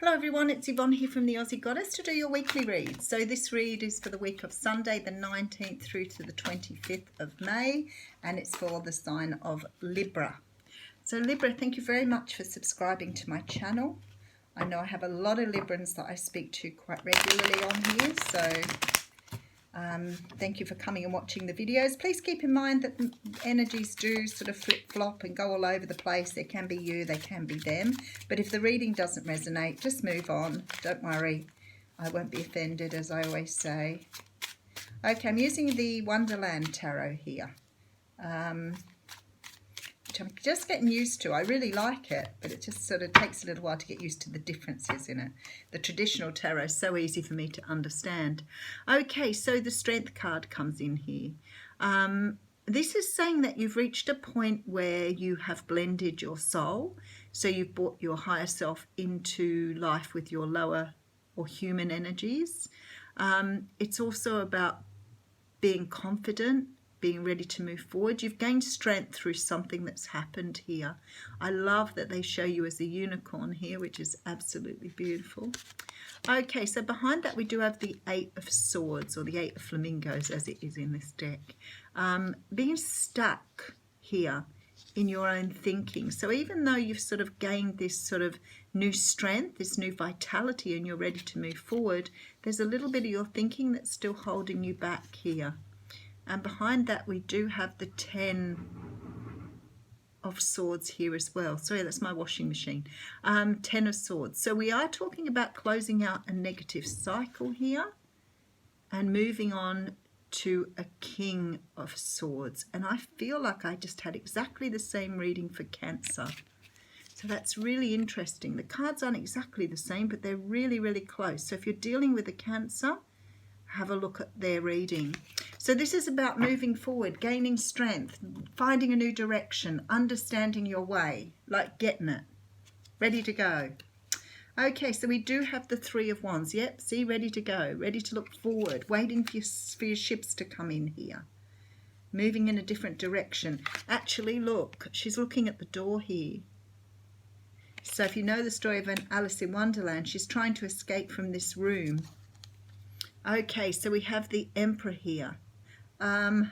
Hello everyone, it's Yvonne here from the Aussie Goddess to do your weekly read. So this read is for the week of Sunday the 19th through to the 25th of May, and it's for the sign of Libra. So Libra, thank you very much for subscribing to my channel. I know I have a lot of Librans that I speak to quite regularly on here, so thank you for coming and watching the videos. Please keep in mind that energies do sort of flip-flop and go all over the place. There can be you, they can be them. But if the reading doesn't resonate, just move on. Don't worry. I won't be offended, as I always say. Okay, I'm using the Wonderland Tarot here. Which I'm just getting used to. I really like it, but it just sort of takes a little while to get used to the differences in it. The traditional tarot is so easy for me to understand. Okay, so the Strength card comes in here. This is saying that you've reached a point where you have blended your soul. So you've brought your higher self into life with your lower or human energies. It's also about being confident, being ready to move forward. You've gained strength through something that's happened here. I love that they show you as a unicorn here, which is absolutely beautiful. Okay, so behind that we do have the Eight of Swords, or the Eight of Flamingos as it is in this deck. Being stuck here in your own thinking. So even though you've sort of gained this sort of new strength, this new vitality, and you're ready to move forward, there's a little bit of your thinking that's still holding you back here. And behind that we do have the 10 of Swords here as well. Sorry, that's my washing machine. 10 of Swords. So we are talking about closing out a negative cycle here and moving on to a King of Swords. And I feel like I just had exactly the same reading for Cancer. So that's really interesting. The cards aren't exactly the same, but they're really, really close. So if you're dealing with a Cancer, have a look at their reading. So this is about moving forward, gaining strength, finding a new direction, understanding your way, like getting it, ready to go. Okay, so we do have the Three of Wands. Yep, see, ready to go, ready to look forward, waiting for your ships to come in here, moving in a different direction. Actually, look, she's looking at the door here. So if you know the story of Alice in Wonderland, she's trying to escape from this room. Okay, so we have the Emperor here. My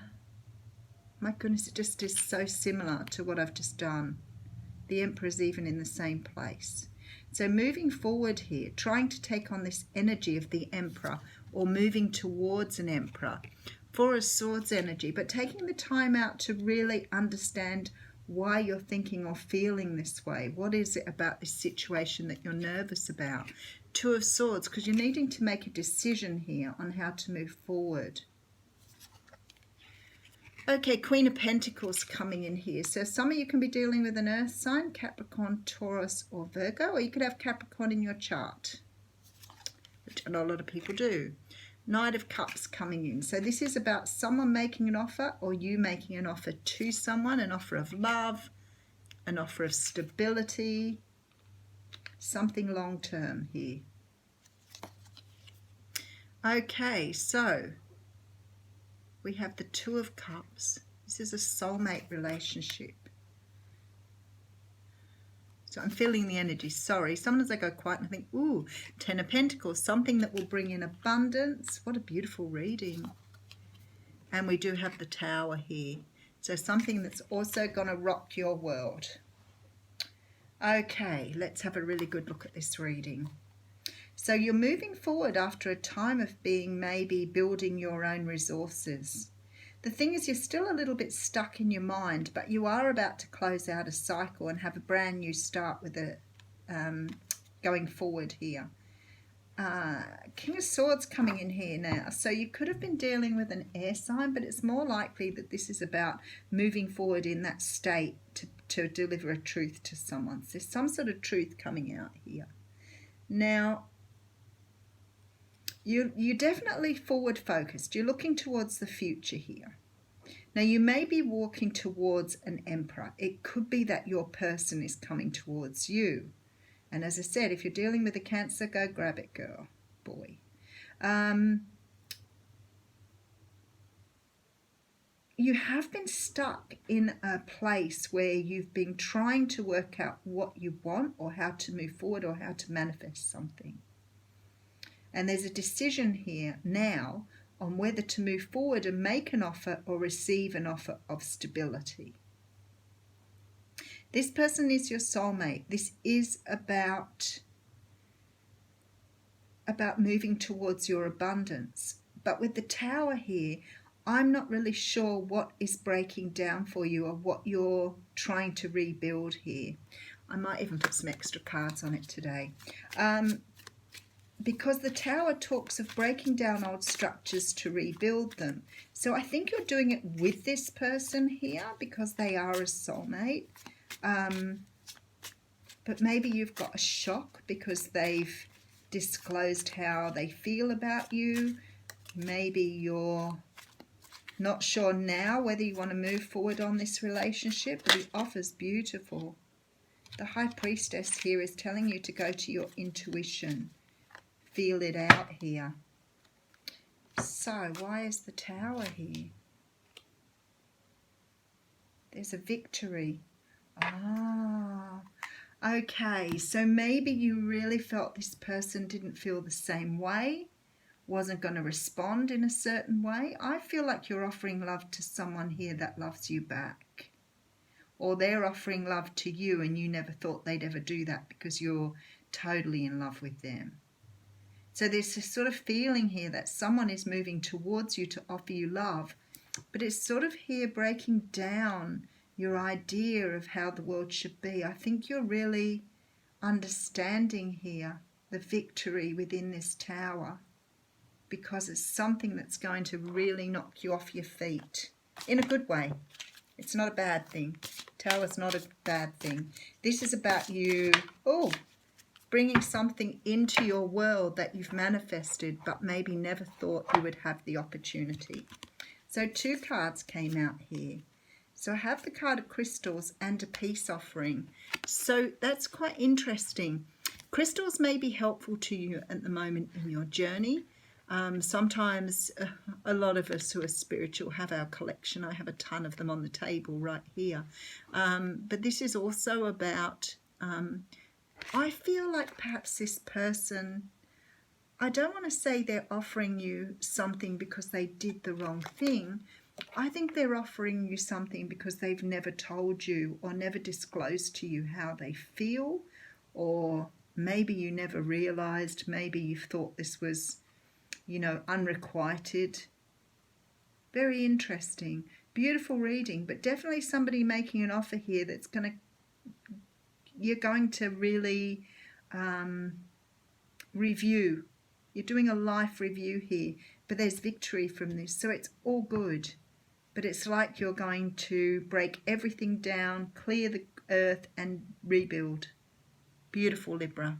goodness, it just is so similar to what I've just done. The Emperor is even in the same place. So moving forward here, trying to take on this energy of the Emperor, or moving towards an Emperor. Four of Swords energy, but taking the time out to really understand why you're thinking or feeling this way. What is it about this situation that you're nervous about? Two of Swords, because you're needing to make a decision here on how to move forward. Okay, Queen of Pentacles coming in here. So some of you can be dealing with an earth sign, Capricorn, Taurus, or Virgo, or you could have Capricorn in your chart, which I know a lot of people do. Knight of Cups coming in. So this is about someone making an offer, or you making an offer to someone, an offer of love, an offer of stability, something long-term here. Okay, so we have the Two of Cups. This is a soulmate relationship. So I'm feeling the energy. Sorry, sometimes I go quiet and I think, ooh, 10 of Pentacles, something that will bring in abundance. What a beautiful reading. And we do have the Tower here. So something that's also going to rock your world. Okay, let's have a really good look at this reading. So you're moving forward after a time of being maybe building your own resources. The thing is, you're still a little bit stuck in your mind, but you are about to close out a cycle and have a brand new start with a going forward here. King of Swords coming in here now. So you could have been dealing with an air sign, but it's more likely that this is about moving forward in that state to deliver a truth to someone. So there's some sort of truth coming out here. Now, you're definitely forward focused. You're looking towards the future here. Now you may be walking towards an Emperor. It could be that your person is coming towards you. And as I said, if you're dealing with a Cancer, go grab it, girl, boy. you have been stuck in a place where you've been trying to work out what you want or how to move forward or how to manifest something. And there's a decision here now on whether to move forward and make an offer or receive an offer of stability. This person is your soulmate. This is about moving towards your abundance. But with the Tower here, I'm not really sure what is breaking down for you or what you're trying to rebuild here. I might even put some extra cards on it today. Because the Tower talks of breaking down old structures to rebuild them. So I think you're doing it with this person here because they are a soulmate. But maybe you've got a shock because they've disclosed how they feel about you. Maybe you're not sure now whether you want to move forward on this relationship, but the offer's beautiful. The High Priestess here is telling you to go to your intuition. Feel it out here. So, why is the Tower here? There's a victory. Ah, okay. So maybe you really felt this person didn't feel the same way, wasn't going to respond in a certain way. I feel like you're offering love to someone here that loves you back. Or they're offering love to you and you never thought they'd ever do that because you're totally in love with them. So there's this sort of feeling here that someone is moving towards you to offer you love, but it's sort of here breaking down your idea of how the world should be. I think you're really understanding here the victory within this Tower because it's something that's going to really knock you off your feet in a good way. It's not a bad thing. Tower's not a bad thing. This is about you, bringing something into your world that you've manifested but maybe never thought you would have the opportunity. So 2 cards came out here. So I have the card of crystals and a peace offering. So that's quite interesting. Crystals may be helpful to you at the moment in your journey. Sometimes a lot of us who are spiritual have our collection. I have a ton of them on the table right here. But this is also about, I feel like perhaps this person, I don't want to say they're offering you something because they did the wrong thing. I think they're offering you something because they've never told you or never disclosed to you how they feel, or maybe you never realized, maybe you thought this was, unrequited. Very interesting. Beautiful reading, but definitely somebody making an offer here that's you're going to really review. You're doing a life review here, but there's victory from this, so it's all good. But it's like you're going to break everything down, clear the earth and rebuild. Beautiful, Libra.